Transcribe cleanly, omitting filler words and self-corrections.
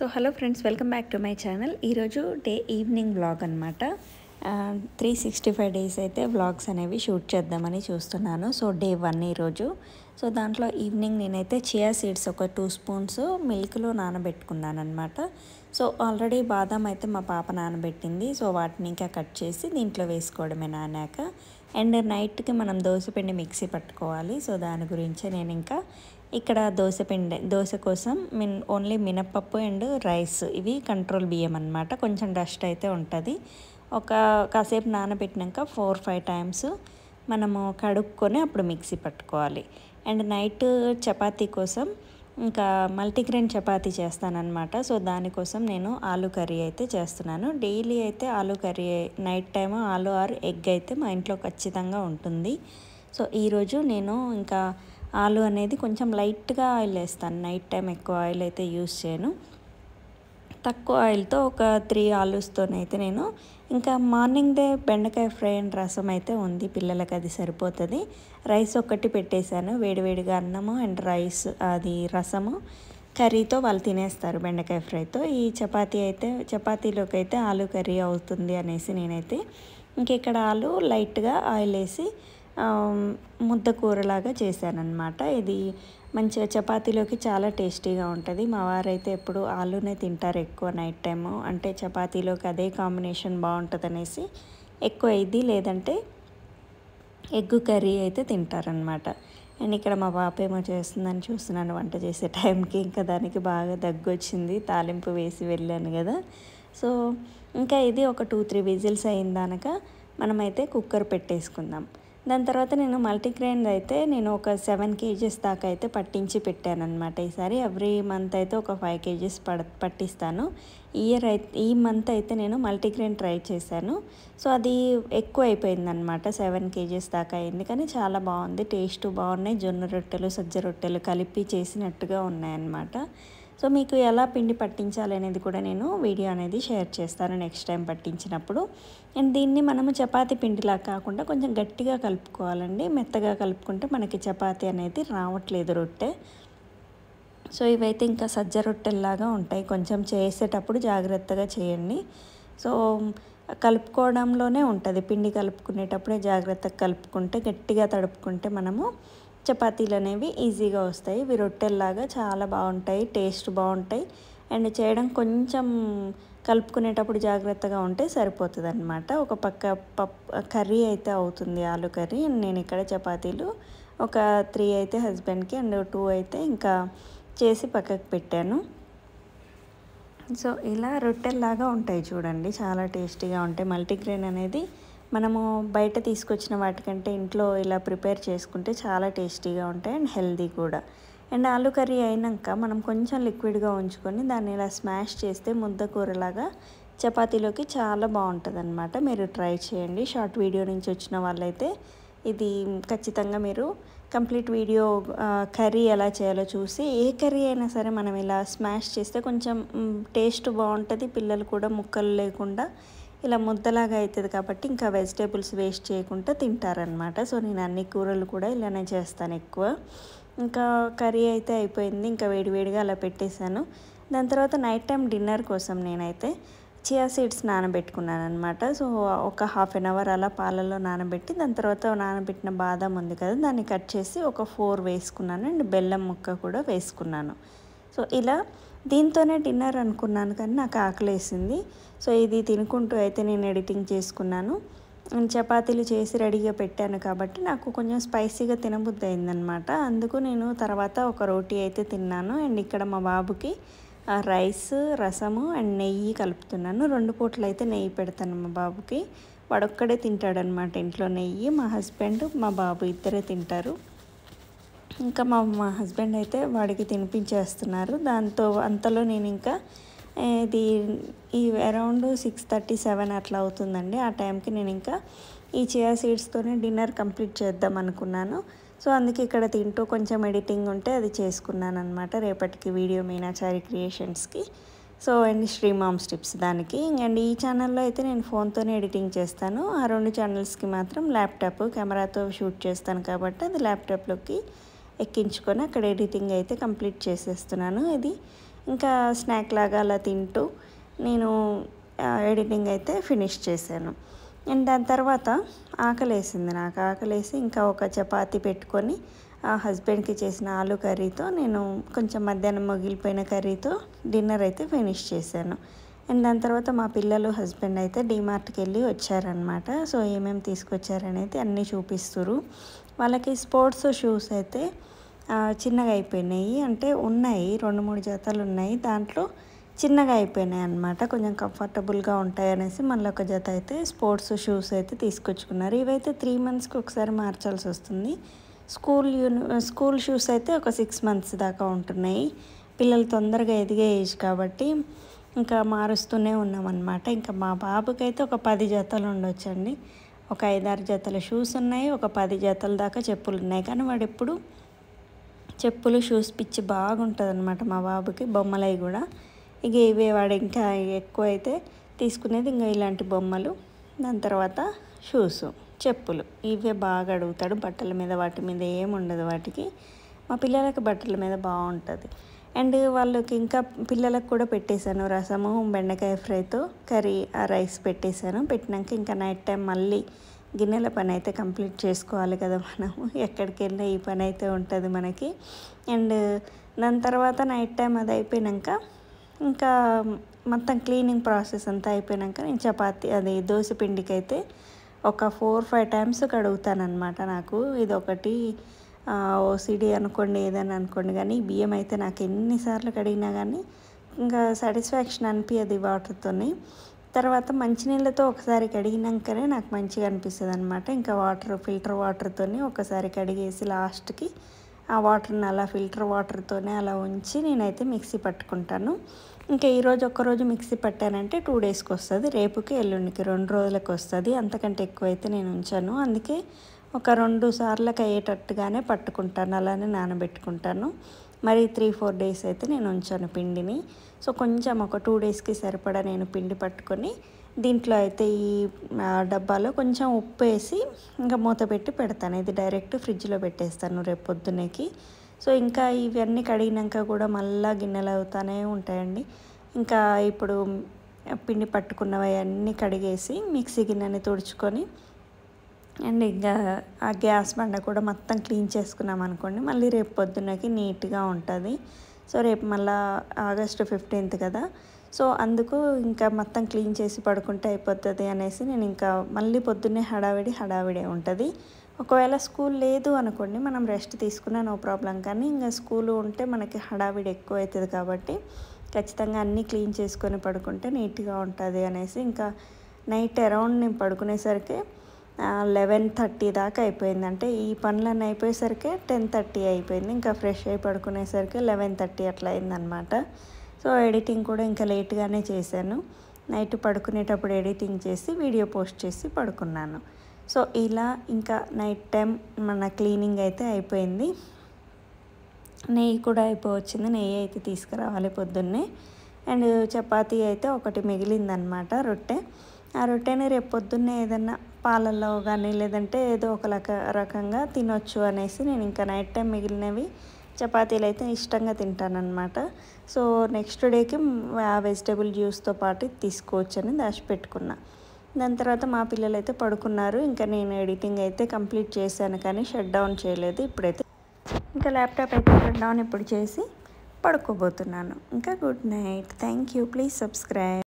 So hello friends, welcome back to my channel. ఈరోజు day evening vlog అనమాట. 365 days అయితే vlogs అనేవి shoot చేద్దామని చూస్తున్నాను. సో డే 1 ఈరోజు. సో దాంట్లో ఈవినింగ్ నేనైతే చియా సీడ్స్ ఒక 2 స్పూన్స్ మిల్క్లో నానబెట్టుకున్నాను అనమాట. సో ఆల్రెడీ బాదం అయితే మా పాప నానబెట్టింది. సో వాటిని ఇంకా కట్ చేసి దీంట్లో వేసుకోవడమే నానాక. అండ్ నైట్కి మనం దోసపిండి మిక్సీ పట్టుకోవాలి. సో దాని గురించే నేను ఇంకా ఇక్కడ దోశ కోసం ఓన్లీ మినప్పప్పు అండ్ రైస్, ఇవి కంట్రోల్ బియ్యం అన్నమాట. కొంచెం డస్ట్ అయితే ఉంటుంది. కాసేపు నానబెట్టినాక 4-5 టైమ్స్ మనము కడుక్కొని అప్పుడు మిక్సీ పట్టుకోవాలి. అండ్ నైట్ చపాతీ కోసం ఇంకా మల్టీగ్రెయిన్ చపాతీ చేస్తానన్నమాట. సో దానికోసం నేను ఆలూ కర్రీ అయితే చేస్తున్నాను. డైలీ అయితే aloo curry, night time aloo or egg అయితే మా ఇంట్లో ఖచ్చితంగా ఉంటుంది. సో ఈరోజు నేను ఇంకా ఆలు అనేది కొంచెం లైట్గా ఆయిల్ వేస్తాను. నైట్ టైం ఎక్కువ ఆయిల్ అయితే యూస్ చేయను. తక్కువ ఆయిల్తో ఒక 3 ఆలూస్తోనైతే నేను ఇంకా మార్నింగ్దే బెండకాయ ఫ్రై అండ్ రసం అయితే ఉంది. పిల్లలకి అది సరిపోతుంది. రైస్ ఒక్కటి పెట్టేశాను. వేడివేడిగా అన్నము అండ్ రైస్, అది రసము కర్రీతో వాళ్ళు తినేస్తారు బెండకాయ ఫ్రైతో. ఈ చపాతీలోకి అయితే ఆలూ కర్రీ అవుతుంది అనేసి నేనైతే ఇక్కడ ఆలు లైట్గా ఆయిల్ వేసి ముద్ద కూరలాగా చేశానన్నమాట. ఇది మంచిగా చపాతీలోకి చాలా టేస్టీగా ఉంటుంది. మా వారైతే ఎప్పుడు ఆలూనే తింటారు ఎక్కువ నైట్ టైము. అంటే చపాతీలోకి అదే కాంబినేషన్ బాగుంటుంది అనేసి ఎక్కువ ఇది, లేదంటే ఎగ్ కర్రీ అయితే తింటారనమాట. అండ్ ఇక్కడ మా పాప ఏమో చేస్తుందని చూస్తున్నాను వంట చేసే టైంకి. ఇంకా దానికి బాగా దగ్గు వచ్చింది, తాలింపు వేసి వెళ్ళాను కదా. సో ఇంకా ఇది ఒక 2-3 విజిల్స్ అయిందాక మనమైతే కుక్కర్ పెట్టేసుకుందాం. దాని తర్వాత నేను మల్టీగ్రెయిన్ అయితే నేను ఒక 7 kgs దాకా అయితే పట్టించి పెట్టాను అనమాట. ఈసారి ఎవ్రీ మంత్ అయితే ఒక 5 kgs పట్టిస్తాను. ఈ మంత్ అయితే నేను మల్టీగ్రెయిన్ ట్రై చేశాను. సో అది ఎక్కువ అయిపోయిందనమాట. 7 kgs దాకా అయింది, కానీ చాలా బాగుంది, టేస్ట్ బాగున్నాయి. జొన్న రొట్టెలు, సజ్జ రొట్టెలు కలిపి చేసినట్టుగా ఉన్నాయన్నమాట. సో మీకు ఎలా పిండి పట్టించాలి అనేది కూడా నేను వీడియో అనేది షేర్ చేస్తాను నెక్స్ట్ టైం పట్టించినప్పుడు. అండ్ దీన్ని మనము చపాతీ పిండిలా కాకుండా కొంచెం గట్టిగా కలుపుకోవాలండి. మెత్తగా కలుపుకుంటే మనకి చపాతీ అనేది రావట్లేదు రొట్టె. సో ఇవైతే ఇంకా సజ్జ రొట్టెల్లాగా ఉంటాయి. కొంచెం చేసేటప్పుడు జాగ్రత్తగా చేయండి. సో కలుపుకోవడంలోనే ఉంటుంది, పిండి కలుపుకునేటప్పుడే జాగ్రత్తగా కలుపుకుంటే, గట్టిగా తడుపుకుంటే మనము చపాతీలు అనేవి ఈజీగా వస్తాయి. ఇవి రొట్టెల్లాగా చాలా బాగుంటాయి, టేస్ట్ బాగుంటాయి. అండ్ చేయడం కొంచెం కలుపుకునేటప్పుడు జాగ్రత్తగా ఉంటే సరిపోతుంది అనమాట. ఒక పక్క కర్రీ అయితే అవుతుంది, ఆలు కర్రీ. నేను ఇక్కడ చపాతీలు ఒక 3 అయితే హస్బెండ్కి అండ్ 2 అయితే ఇంకా చేసి పక్కకు పెట్టాను. సో ఇలా రొట్టెల్లాగా ఉంటాయి చూడండి, చాలా టేస్టీగా ఉంటాయి. మల్టీగ్రెయిన్ అనేది మనము బయట తీసుకొచ్చిన వాటికంటే ఇంట్లో ఇలా ప్రిపేర్ చేసుకుంటే చాలా టేస్టీగా ఉంటాయి అండ్ హెల్దీ కూడా. అండ్ ఆలూ కర్రీ అయినాక మనం కొంచెం లిక్విడ్గా ఉంచుకొని దాన్ని ఇలా స్మాష్ చేస్తే ముద్ద కూరలాగా చపాతీలోకి చాలా బాగుంటుంది అనమాట. మీరు ట్రై చేయండి. షార్ట్ వీడియో నుంచి వచ్చిన వాళ్ళైతే ఇది ఖచ్చితంగా మీరు కంప్లీట్ వీడియో కర్రీ ఎలా చేయాలో చూసి, ఏ కర్రీ అయినా సరే మనం ఇలా స్మాష్ చేస్తే కొంచెం టేస్ట్ బాగుంటుంది. పిల్లలు కూడా ముక్కలు లేకుండా ఇలా ముద్దలాగా అవుతుంది కాబట్టి ఇంకా వెజిటేబుల్స్ వేస్ట్ చేయకుండా తింటారనమాట. సో నేను అన్ని కూరలు కూడా ఇలానే చేస్తాను ఎక్కువ. ఇంకా కర్రీ అయితే అయిపోయింది, ఇంకా వేడివేడిగా అలా పెట్టేశాను. దాని తర్వాత నైట్ టైం డిన్నర్ కోసం నేనైతే చియా సీడ్స్ నానబెట్టుకున్నాను అనమాట. సో ఒక 1/2 hour అలా పాలల్లో నానబెట్టి, దాని తర్వాత నానబెట్టిన బాదం ఉంది కదా, దాన్ని కట్ చేసి ఒక 4 వేసుకున్నాను. అండ్ బెల్లం ముక్క కూడా వేసుకున్నాను. సో ఇలా దీంతోనే డిన్నర్ అనుకున్నాను, కానీ నాకు ఆకలేసింది. సో ఇది తినుకుంటూ అయితే నేను ఎడిటింగ్ చేసుకున్నాను. చపాతీలు చేసి రెడీగా పెట్టాను కాబట్టి నాకు కొంచెం స్పైసీగా తినబుద్ధి అయిందనమాట. అందుకు నేను తర్వాత ఒక రోటీ అయితే తిన్నాను. అండ్ ఇక్కడ మా బాబుకి రైస్, రసము అండ్ నెయ్యి కలుపుతున్నాను. 2 పూటలు అయితే నెయ్యి పెడతాను మా బాబుకి. వాడొక్కడే తింటాడనమాట ఇంట్లో నెయ్యి. మా హస్బెండ్, మా బాబు ఇద్దరే తింటారు. ఇంకా మా హస్బెండ్ అయితే వాడికి తినిపించేస్తున్నారు. అంతలో నేను ఇంకా ఈ అరౌండ్ 6:37 అట్లా అవుతుందండి. ఆ టైంకి నేను ఇంకా ఈ చియా సీడ్స్తోనే డిన్నర్ కంప్లీట్ చేద్దాం అనుకున్నాను. సో అందుకే ఇక్కడ తింటూ కొంచెం ఎడిటింగ్ ఉంటే అది చేసుకున్నాను అనమాట. రేపటికి వీడియో మీనాచారి క్రియేషన్స్కి. So and Sri moms tips దానికి. అండ్ ఈ ఛానల్లో అయితే నేను ఫోన్తోనే ఎడిటింగ్ చేస్తాను. ఆ 2 ఛానల్స్కి మాత్రం ల్యాప్టాప్ కెమెరాతో షూట్ చేస్తాను కాబట్టి అది ల్యాప్టాప్లోకి ఎక్కించుకొని అక్కడ ఎడిటింగ్ అయితే కంప్లీట్ చేసేస్తున్నాను. ఇది ఇంకా స్నాక్ లాగా అలా తింటూ నేను ఎడిటింగ్ అయితే ఫినిష్ చేశాను. అండ్ దాని తర్వాత ఆకలేసింది, నాకు ఆకలేసి ఇంకా ఒక చపాతీ పెట్టుకొని హస్బెండ్కి చేసిన ఆలు కర్రీతో నేను కొంచెం మధ్యాహ్నం మిగిలిపోయిన కర్రీతో డిన్నర్ అయితే ఫినిష్ చేశాను. అండ్ దాని తర్వాత మా పిల్లలు హస్బెండ్ అయితే డీమార్ట్కి వెళ్ళి వచ్చారనమాట. సో ఏమేమి తీసుకొచ్చారనేది అన్నీ చూపిస్తురు. వాళ్ళకి స్పోర్ట్స్ షూస్ అయితే చిన్నగా అయిపోయినాయి, అంటే ఉన్నాయి 2-3 జతలు ఉన్నాయి, దాంట్లో చిన్నగా అయిపోయినాయి అన్నమాట. కొంచెం కంఫర్టబుల్గా ఉంటాయి అనేసి మళ్ళీ ఒక జత అయితే స్పోర్ట్స్ షూస్ అయితే తీసుకొచ్చుకున్నారు. ఇవైతే 3 మంత్స్కి ఒకసారి మార్చాల్సి వస్తుంది. స్కూల్ షూస్ అయితే ఒక 6 మంత్స్ దాకా ఉంటున్నాయి. పిల్లలు తొందరగా ఎదిగే ఏజ్ కాబట్టి ఇంకా మారుస్తూనే ఉన్నామన్నమాట. ఇంకా మా బాబుకి అయితే ఒక 10 జతలు ఉండొచ్చండి. ఒక 5-6 జతల షూస్ ఉన్నాయి, ఒక 10 జతల దాకా చెప్పులు ఉన్నాయి. కానీ వాడు ఎప్పుడు చెప్పులు షూస్ పిచ్చి బాగుంటుంది అనమాట మా బాబుకి, బొమ్మలవి కూడా. ఇక ఇవే వాడు ఇంకా ఎక్కువ అయితే తీసుకునేది ఇంకా ఇలాంటి బొమ్మలు, దాని తర్వాత షూస్, చెప్పులు ఇవే బాగా అడుగుతాడు. బట్టల మీద వాటి మీద ఏముండదు వాటికి. మా పిల్లలకి బట్టల మీద బాగుంటుంది. అండ్ వాళ్ళకి ఇంకా పిల్లలకు కూడా పెట్టేశాను రసము, బెండకాయ ఫ్రైతో కర్రీ, రైస్ పెట్టేశాను. పెట్టినాక ఇంకా నైట్ టైం మళ్ళీ గిన్నెల పని అయితే కంప్లీట్ చేసుకోవాలి కదా మనము, ఎక్కడికి వెళ్ళినా ఈ పని అయితే ఉంటుంది మనకి. అండ్ దాని తర్వాత నైట్ టైం అది అయిపోయాక ఇంకా మొత్తం క్లీనింగ్ ప్రాసెస్ అంతా అయిపోయాక నేను చపాతీ దోశ పిండికి అయితే ఒక 4-5 టైమ్స్ కడుగుతానమాట. నాకు ఇదొకటి ఓసిడి అనుకోండి, ఏదని అనుకోండి, కానీ బియ్యం అయితే నాకు ఎన్నిసార్లు కడిగినా కానీ ఇంకా సాటిస్ఫాక్షన్ అనిపించదు వాటర్తోని. తర్వాత మంచినీళ్ళతో ఒకసారి కడిగినాకనే నాకు మంచిగా అనిపిస్తుంది అనమాట. ఇంకా ఫిల్టర్ వాటర్తోని ఒకసారి కడిగేసి లాస్ట్కి ఆ వాటర్ని అలా ఫిల్టర్ వాటర్తోనే అలా ఉంచి నేనైతే మిక్సీ పట్టుకుంటాను. ఇంకా ఈరోజు ఒక్కరోజు మిక్సీ పట్టానంటే 2 డేస్కి వస్తుంది, రేపుకి ఎల్లుండికి 2 రోజులకు వస్తుంది. అంతకంటే ఎక్కువైతే నేను ఉంచాను. అందుకే ఒక 2 సార్లకు అయ్యేటట్టుగానే పట్టుకుంటాను, అలానే నానబెట్టుకుంటాను. మరి 3-4 డేస్ అయితే నేను ఉంచాను పిండిని. సో కొంచెం ఒక 2 డేస్కి సరిపడా నేను పిండి పట్టుకొని దీంట్లో అయితే ఈ డబ్బాలో కొంచెం ఉప్పు వేసి ఇంకా మూత పెట్టి పెడతాను. ఇది డైరెక్ట్ ఫ్రిడ్జ్లో పెట్టేస్తాను రేపు పొద్దున్నకి. సో ఇంకా ఇవన్నీ కడిగినాక కూడా మళ్ళీ గిన్నెలు అవుతానే ఉంటాయండి. ఇంకా ఇప్పుడు పిండి పట్టుకున్నవి అన్నీ కడిగేసి మిక్సీ గిన్నెని తుడుచుకొని అండ్ ఇంకా ఆ గ్యాస్ బండ కూడా మొత్తం క్లీన్ చేసుకున్నాం అనుకోండి, మళ్ళీ రేపు పొద్దున్నకి నీట్గా ఉంటుంది. సో రేపు మళ్ళీ ఆగస్టు 15th కదా, సో అందుకు ఇంకా మొత్తం క్లీన్ చేసి పడుకుంటే అయిపోతుంది అనేసి నేను ఇంకా మళ్ళీ పొద్దున్నే హడావిడే ఉంటుంది. ఒకవేళ స్కూల్ లేదు అనుకోండి మనం రెస్ట్ తీసుకున్నా నో ప్రాబ్లం, కానీ ఇంకా స్కూల్ ఉంటే మనకి హడావిడి ఎక్కువ అవుతుంది కాబట్టి ఖచ్చితంగా అన్నీ క్లీన్ చేసుకొని పడుకుంటే నీట్గా ఉంటుంది అనేసి ఇంకా నైట్ అరౌండ్ నేను పడుకునేసరికి 11:30 దాకా అయిపోయింది. అంటే ఈ పనులన్నీ అయిపోయేసరికి 10:30 అయిపోయింది. ఇంకా ఫ్రెష్ అయి పడుకునేసరికి 11:30 అట్లా అయిందనమాట. సో ఎడిటింగ్ కూడా ఇంకా లేట్గానే చేశాను. నైట్ పడుకునేటప్పుడు ఎడిటింగ్ చేసి వీడియో పోస్ట్ చేసి పడుకున్నాను. సో ఇలా ఇంకా నైట్ టైం మన క్లీనింగ్ అయితే అయిపోయింది. నెయ్యి కూడా అయిపోవచ్చింది, నెయ్యి అయితే తీసుకురావాలి పొద్దున్నే. అండ్ చపాతీ అయితే ఒకటి మిగిలిందనమాట, రొట్టె. ఆ రొట్టెని రేపు పొద్దున్నే ఏదన్నా పాలల్లో కానీ లేదంటే ఏదో ఒక రకంగా తినొచ్చు అనేసి నేను ఇంకా నైట్ టైం మిగిలినవి చపాతీలు అయితే ఇష్టంగా తింటానన్నమాట. సో నెక్స్ట్ డేకి ఆ వెజిటేబుల్ జ్యూస్తో పాటు తీసుకోవచ్చు అని దాచిపెట్టుకున్నా. దాని తర్వాత మా పిల్లలు అయితే పడుకున్నారు. ఇంకా నేను ఎడిటింగ్ అయితే కంప్లీట్ చేశాను కానీ షట్ డౌన్ చేయలేదు. ఇప్పుడైతే ఇంకా ల్యాప్టాప్ అయితే షట్ డౌన్ ఇప్పుడు చేసి పడుకోబోతున్నాను. ఇంకా good night, thank you, please subscribe.